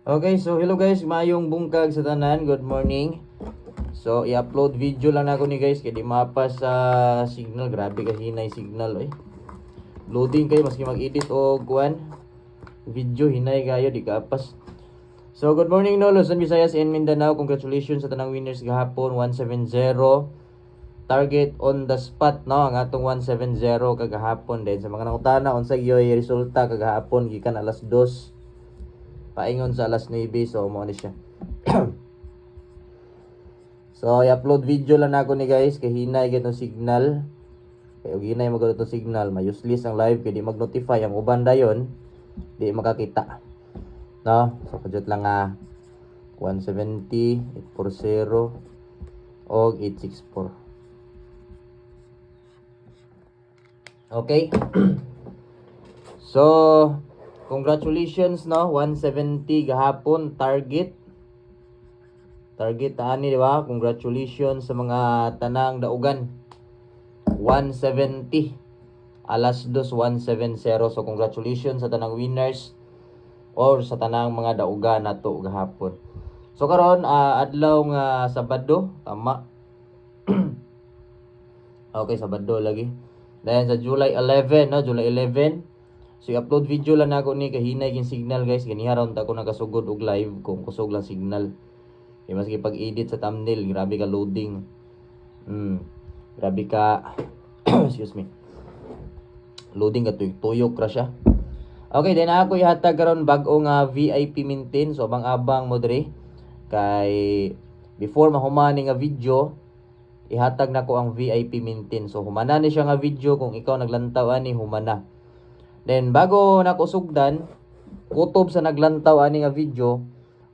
Okay, so hello guys, mayong bungkag sa tanan. Good morning. So i-upload video lang ako ni guys kay di mapa sa signal. Grabe kasi hinay signal eh. Loading kayo maski mag-edit o kuan video hinay kayo di kapas. So good morning no Luzon, Visayas and Mindanao. Congratulations sa tanang winners gahapon 170. Target on the spot no ang atong 170 kagahapon din sa mga nangutana unsa gyoy resulta kagahapon gikan alas 2 paingon sa alas 9, so mo ni siya. So i-upload video lang ako ni guys kay hinay gyud ang signal. Kay og hinay magud to signal, may useless ang live kay di mag-notify ang uban dayon di makakita. No? So kajut lang 170, 840 og 864. Okay? So congratulations no, 170 gahapon target. Target ani di ba? Congratulations sa mga tanang daugan. 170. Alas 2 170. So congratulations sa tanang winners or sa tanang mga daugan nato gahapon. So karon adlaw nga Sabado, tama. Okay, Sabado lagi. Dahil sa July 11 no, July 11. So i-upload video lang ako ni kahinay king signal guys. Ganiha ron ta ko nakasugod og live kung kusog lang signal. Kaya maski pag-edit sa thumbnail, grabe ka loading. Grabe ka excuse me. Loading ka tuyok ra siya. Okay, then ako ihatag karon bag-ong VIP maintain. So abang-abang mo diri kay before mahumani nga video, ihatag nako ang VIP maintain. So humana ni siya nga video kung ikaw naglantaw ani humana. Then bago nako sugdan, kutob sa naglantaw ani nga video,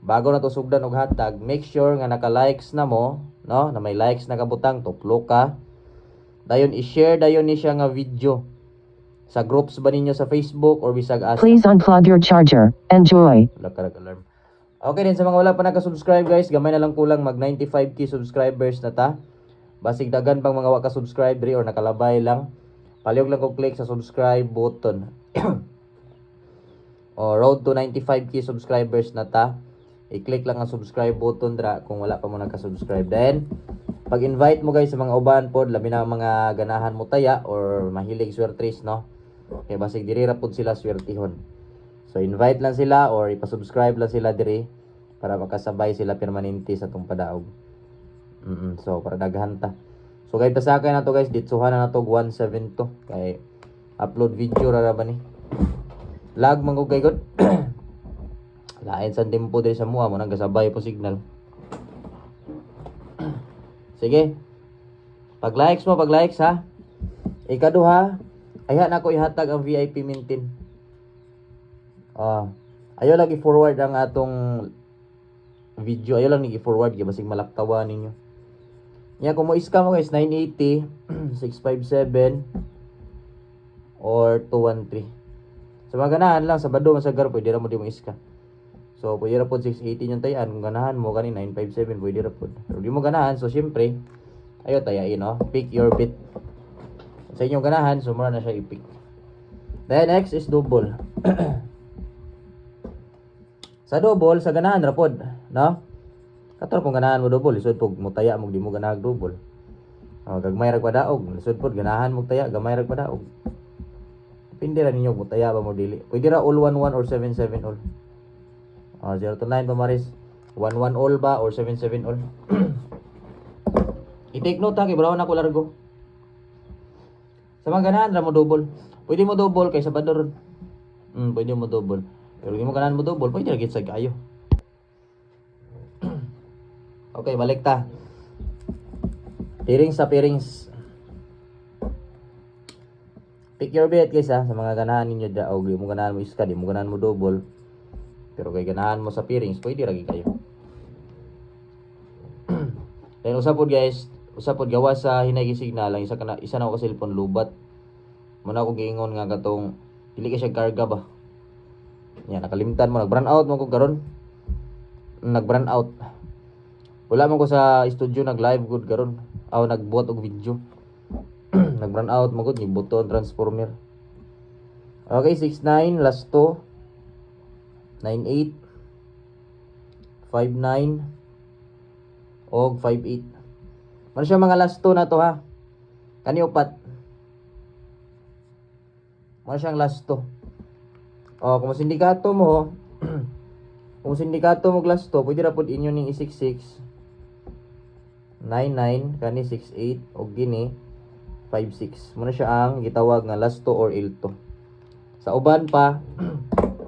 bago na to sugdan og hatag, make sure nga naka-likes na mo, no? Na may likes na kabutang, tuplo ka. Dayon i-share dayon ni siya nga video sa groups ba ninyo sa Facebook or bisag asa. Please unplug your charger. Enjoy. Wala ka alarm. Okay din sa mga wala pa naka-subscribe guys, gamay na lang kulang mag 95k subscribers na ta. Basig dagan pang mga wa ka subscribe diri or nakalabay lang. Palihog lang ko click sa subscribe button. O road to 95k subscribers na ta. I-click lang ang subscribe button dra kung wala pa mo nagka-subscribe. Then pag-invite mo guys sa mga uban pod, labi na mga ganahan mo taya or mahilig swertres no. Kay basig diri ra pod sila swertihon. So invite lang sila or ipa-subscribe lang sila diri para makasabay sila permanente sa tong padaog. So para daghan ta. So guys, pasakay na to guys, ditsuhan na to 172 kay upload video ra ba ni. Lag man ko kay god. Lain sa tempo diri sa mua mo nang gasabay po signal. Sige. Pag-likes mo, pag-likes ha. Ikaduha, ayha na ko ihatag ang VIP maintain. Ayo lagi forward ang atong video, ayo lang ni forward kay basig malaktawan ninyo. Nya kung mo iska mo guys 980 657 or 213. Sa mga ganahan lang Sabado masagar pwede ra mo di mo iska. So pwede ra pod 680 yung tayan kung ganahan mo kani 957 pwede ra pod. Pero di mo ganahan so syempre ayo tayain no. Pick your bit. Sa inyong ganahan so mura na siya i-pick. Then next is double. Sa double sa ganahan ra pod, no? Kator kung ganahan mo double, lisod pog mo taya mo di mo ganahan double. Gagmay ra padaog, lisod pod ganahan mo taya, gamay ra padaog. Pindi ra ninyo mo taya ba mo dili. Pwede ra all 11 or 77 all. 0 to 9 pa maris. 11 all ba or 77 all. I-take note ha, kay brown ako largo. Sa mga ganahan ra mo double. Pwede mo double kay Sabado ron. Pwede mo double. Pero di mo ganahan mo double, pwede ra gid sa kayo. Okay, balik ta. Pairings sa pairings. Pick your bet guys ha, sa mga ganahan ninyo da o di mo ganahan mo iska, di mo ganahan mo double. Pero kay ganahan mo sa pairings, pwede ra gid kayo. Then usap pod guys, usap pod gawa sa hinay signal lang isa na ko cellphone lubat. Muna ko giingon nga katong dili ka siya karga ba. Yan nakalimtan mo nag-brand out mo ko karon. Nag-brand out. Wala man ko sa studio nag-live good karon. Nagbuhat og video. Nag-brand out mo gud ni buton transformer. Okay, 69 last 2 98 5-9, og 5-8. Ano siya mga last 2 na to ha. Kani upat. Ano siyang last 2. O, kung sindikato mo, kung sindikato mo last 2, pwede ra pud inyo ning i66, 99, kani 68, og gini, 56. Muna siya ang gitawag nga last 2 or L2. Sa uban pa,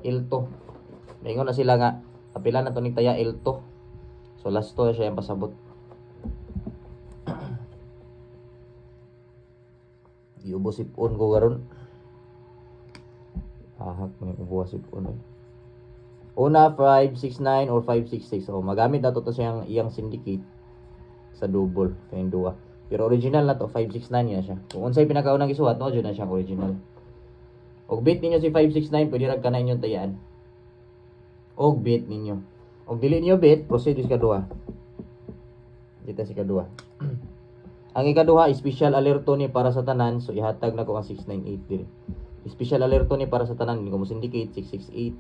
L2. Maingon na sila nga, kapila na to ni taya L2. So last 2 na siya yung pasabot. Iubos ipon ko karon. Ahak may ubuwas ipon eh. Una 569 or 566. So magamit na to siyang iyang syndicate sa double kayong duwa. Pero original na to 569 na siya. Kung unsay pinakaunang isuhat no, jud na siya original. Og bit ninyo si 569 pwede ra kana inyong tayaan. Og bit ninyo. Og dili niyo bit, proceed sa kadua. Dito si kadua. Ang ikaduha, special alerto ni para sa tanan, so ihatag na ko ang 698 diri. Special alerto ni para sa tanan, ko mo syndicate 668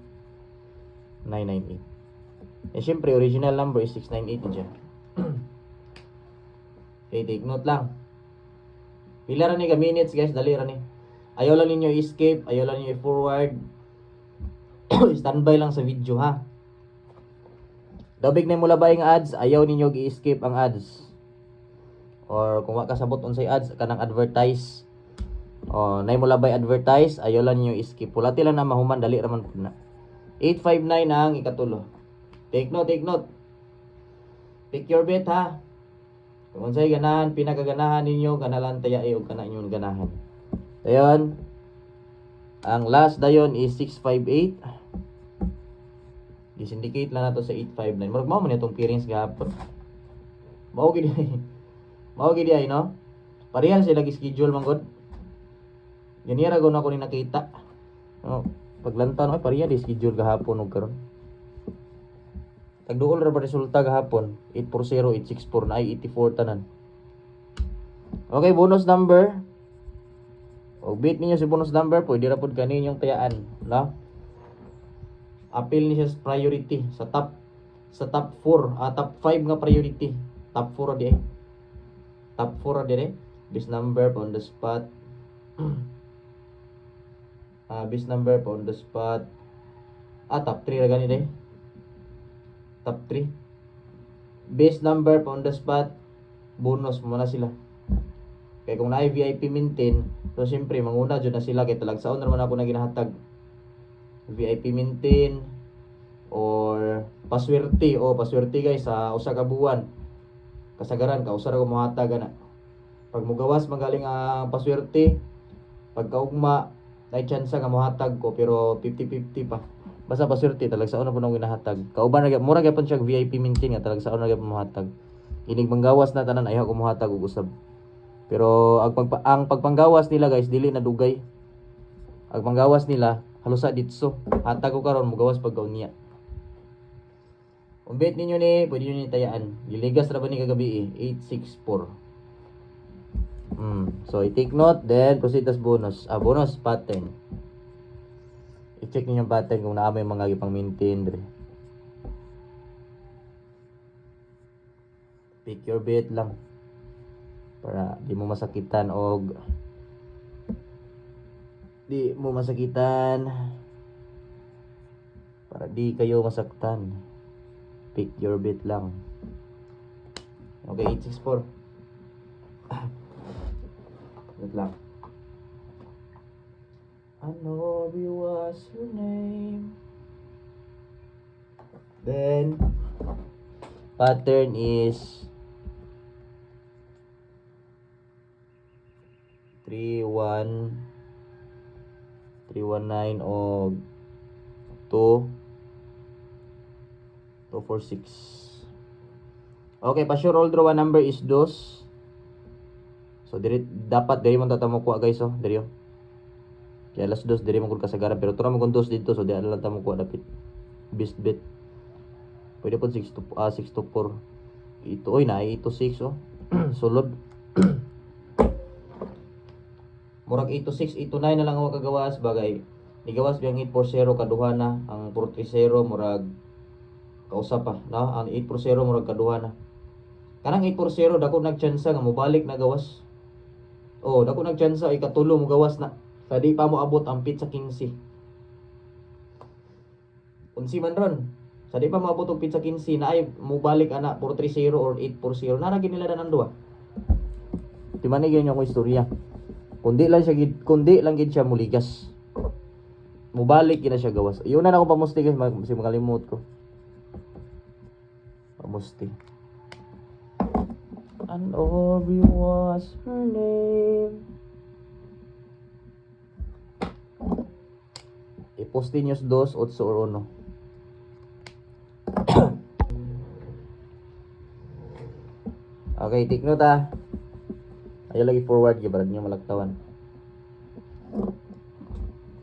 998. Eh syempre original number is 698 dyan. Okay, take note lang. Pila ra ni ka minutes guys, dali ra ni. Ayaw lang ninyo escape, ayaw lang ninyo i-forward. Standby lang sa video ha. Dabig na mula ba yung ads, ayaw ninyo i-escape ang ads. Or kung wa kasabot unsay ads kanang advertise. O nay mo labay advertise, ayaw lang niyo skip. Pulati lang na mahuman dali ra man pud na. 859 ang ikatulo. Take note, take note. Pick your bet ha. Kung unsay ganahan, pinakaganahan ninyo kanalan tayai og kana inyong ganahan. Dayon. Ang last dayon is 658. Di-syndicate lang nato sa 859. Murag mao man itong pairings gahapon. Mao gid. Mao gid ay no. Pareha sila gi-schedule man gud. Ganira gud ako ni nakita. No, paglantaw ay pareha di schedule gahapon ug karon. Tagduol ra ba resulta gahapon? 840, 864 na ay 84 tanan. Okay, bonus number. Og beat ninyo si bonus number, pwede ra pud kaninyong tayaan, no? Appeal ni siya sa priority sa top 4, top 5 nga priority. Top 4 di. Top 4 dire. Base number on the spot. Base number on the spot. Top 3 ra gani dire. Top 3. Base number on the spot. Bonus mo na sila. Kaya kung na VIP maintain, so siyempre manguna jud na sila kay talagsaon naman ako na ginahatag. VIP maintain or paswerte paswerte guys sa usa ka buwan. Kasagaran ka usa ra ko mohatag ana. Pag mugawas magaling ang paswerte, pagkaugma nay chance nga mohatag ko pero 50-50 pa. Basta paswerte talagsaon na po nang ginahatag. Kauban ra mura gyapon siya VIP maintain nga talagsaon na gyapon mohatag. Inig manggawas na tanan ayaw ko mohatag og usab. Pero ang pagpanggawas nila guys dili na dugay. Ang panggawas nila halusa ditso. Hatag ko karon mugawas pagkaun niya. Kung bet ninyo ni, pwede nyo ni tayaan. Giligas na ba ni kagabi 864. So, i-take note, then proceed as bonus. Bonus pattern. I-check ninyo yung pattern kung naamay mga ipang maintain. Pick your bet lang. Para di mo masakitan og para di kayo masaktan. Pick your bet lang. Okay, 864. Wait lang. I know you was your name. Then pattern is 319 o 246. Okay, pa sure all draw number is dos. So dapat diri man tatamo kuha guys diri oh. Kaya alas 2 diri man gud kasagaran pero tura man kun dos dito so di lang tamo kuha dapit. Best bet. Pwede po 6 to 4. Ito oy na 8 to 6 oh. Sulod. Murag 8 to 6, 8 to 9 na lang ako kagawas bagay. Nigawas biyang 840 kaduha na ang 430 murag kausa pa, no? Ang 8-0 murag kaduha na. Kanang 8-0 dako nagtsansa nga mobalik na gawas. Oh, dako nagtsansa ikatulo mo gawas na. Sa di pa mo abot ang pit sa 15. Unsi man ron. Sa di pa maabot og pit sa 15 na ay mobalik ana 4-3-0 or 8-0 na ra gid nila ng duha. Di man gyud ko istorya. Kundi lang gid siya muligas. Mubalik gid na siya gawas. Iyon na ako pamusti guys, si makalimot ko. Pamusti. And Aubrey was her name. I-posti niyo sa 2, 8 or 1. Okay, take note ha. Ayaw lagi forward, gibarag niyo malaktawan.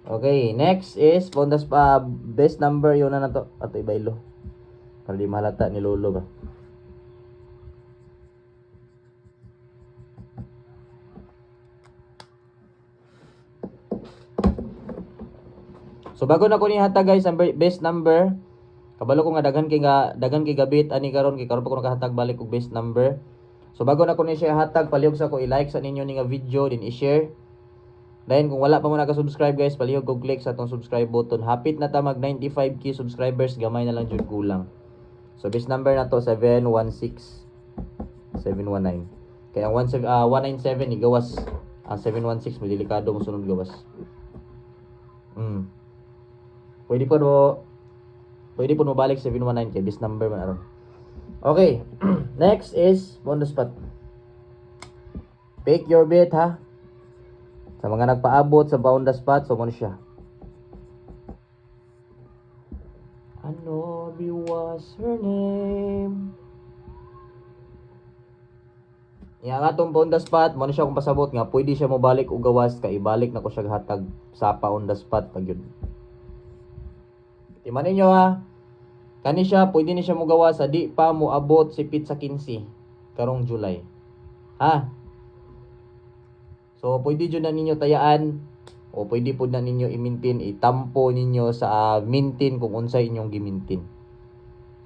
Okay, next is Pondas pa best number yun na to. Ato ibaylo. Para di mahalata ni Lolo ba. So bago na ko ni hatag guys ang best number. Kabalo ko nga daghan kay gabit ani karon kay karon pa ko nakahatag balik og best number. So bago na ko ni siya hatag palihog sa ko i-like sa ninyo ni nga video din i-share. Dahil kung wala pa mo naka-subscribe guys, palihog ko click sa atong subscribe button. Hapit na ta mag 95k subscribers, gamay na lang jud kulang. So best number na to 716 719. Kaya ang 197 igawas. Ang 716 mo delikado mo sunod gawas. Pwede po mo balik 719 kay best number man aron. Okay. Next is bonus spot. Pick your bet ha. Sa mga nagpaabot sa bound the spot, so muna siya. Ano was her name? Yang atong bound the spot, muna siya kung pasabot nga, pwede siya mobalik o gawas, kay ibalik na ko siya hatag sa on the spot pag yun. Timan ninyo ha, kani siya, pwede ni siya mo gawas, sa di pa mo abot si pit sa 15, karong July. Ha? So, pwede dyan na ninyo tayaan o pwede po na ninyo i-maintain, itampo ninyo sa maintain kung unsay inyong gi-maintain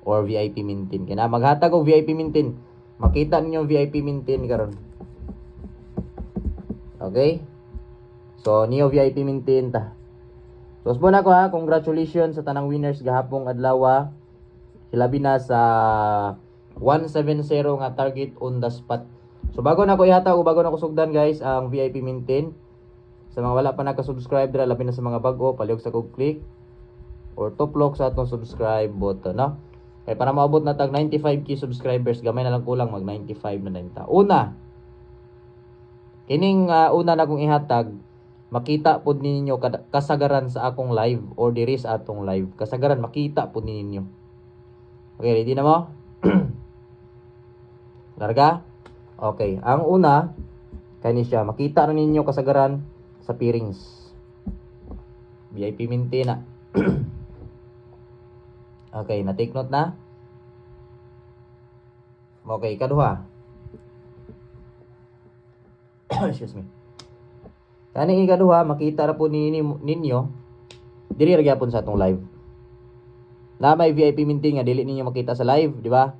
or VIP maintain. Kaya na maghatag og VIP maintain, makita ninyo VIP maintain karon. Okay? So, niyo VIP maintain ta. So, usbon ako ha, congratulations sa tanang winners gahapong adlaw. Hilabi na sa 170 nga target on the spot. So bago na ko ihatag o bago na ko sugdan guys ang VIP maintain. Sa mga wala pa naka-subscribe dira labi na sa mga bago, palihog sa kog click or tuplok sa atong subscribe button, no? Kay para maabot na tag 95k subscribers, gamay na lang kulang mag 95 na nanta. Una, kining una na kong ihatag, makita pud ninyo kasagaran sa akong live or diri sa atong live. Kasagaran makita pud ninyo. Okay, ready na mo? Larga? Okay, ang una, kani siya, makita na ninyo kasagaran sa pairings. VIP maintain na. Okay, na-take note na? Okay, kaduha. Excuse me. Kani ikaduha, makita na po ninyo, diri ra gyapon sa atong live. Na may VIP maintain nga dili ninyo makita sa live, di ba?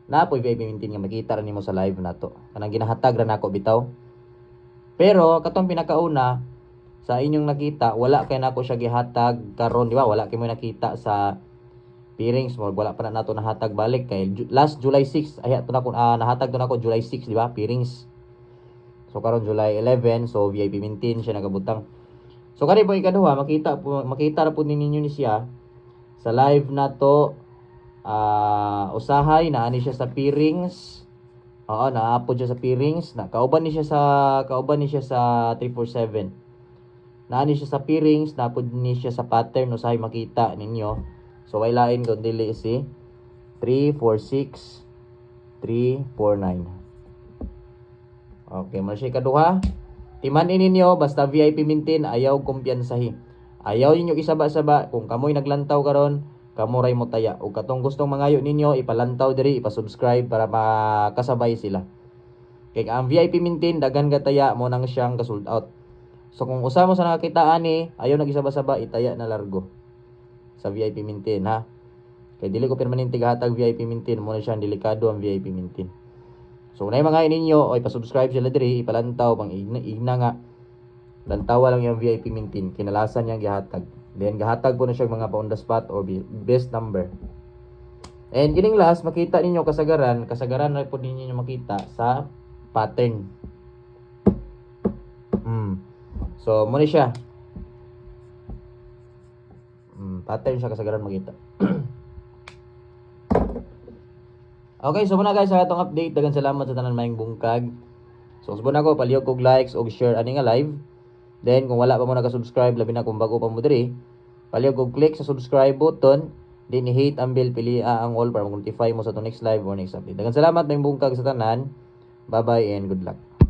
Na po VIP maintain nga makita ra nimo sa live nato. Kanang ginahatag ra nako bitaw. Pero katong pinakauna sa inyong nakita, wala kay nako siya gihatag karon, di ba? Wala kay mo nakita sa pairings mo, wala pa na nato nahatag balik kay last July 6 ay ato nako nahatag to nako July 6, di ba? Pairings. So karon July 11, so VIP maintain siya nagabutang. So kani po ikaduha, makita ra po ninyo ni siya sa live nato. Usahay na ani siya sa pairings. Oo, naapod siya sa pairings. Kauban ni siya sa 347. Naani siya sa pairings, naapod ni siya sa pattern, usahay makita ninyo. So wailain kun dili si 346 349. Okay, man siya kaduha. Timan-in ninyo basta VIP maintain, ayaw kumpiyansahi. Ayaw ninyo isaba-saba kung kamoy naglantaw karon, kamuray mo taya. O katong gustong mangayo ninyo, ipalantaw diri, ipasubscribe para makasabay sila. Kaya ang VIP maintain, dagan ka taya mo nang siyang kasold out. So kung usa mo sa nakakita ani, ayaw nagisaba-saba, itaya na largo sa VIP maintain ha. Kay dili ko permanente gahatag VIP mintin, mo na siya delikado ang VIP mintin. So unay mga ninyo, oy pa-subscribe sila diri, ipalantaw pang igna nga. Lantawa lang yung VIP mintin, kinalasan niyang gihatag. Then gahatag po na siya mga pa on the spot or best number. And kining last, makita ninyo kasagaran na po ninyo makita sa pattern. So mo ni siya. Pattern siya kasagaran makita. Okay, so muna guys sa atong update. Daghang salamat sa tanan maayong bungkag. So usbon ako palihog kog likes og share ani nga live. Then kung wala pa mo naka-subscribe, labi na kung bago pa mo diri, palihog kog click sa subscribe button, then i-hit ang bell, pili ang all para mag-notify mo sa atong next live or next update. Daghang salamat maayong bungkag sa tanan. Bye-bye and good luck.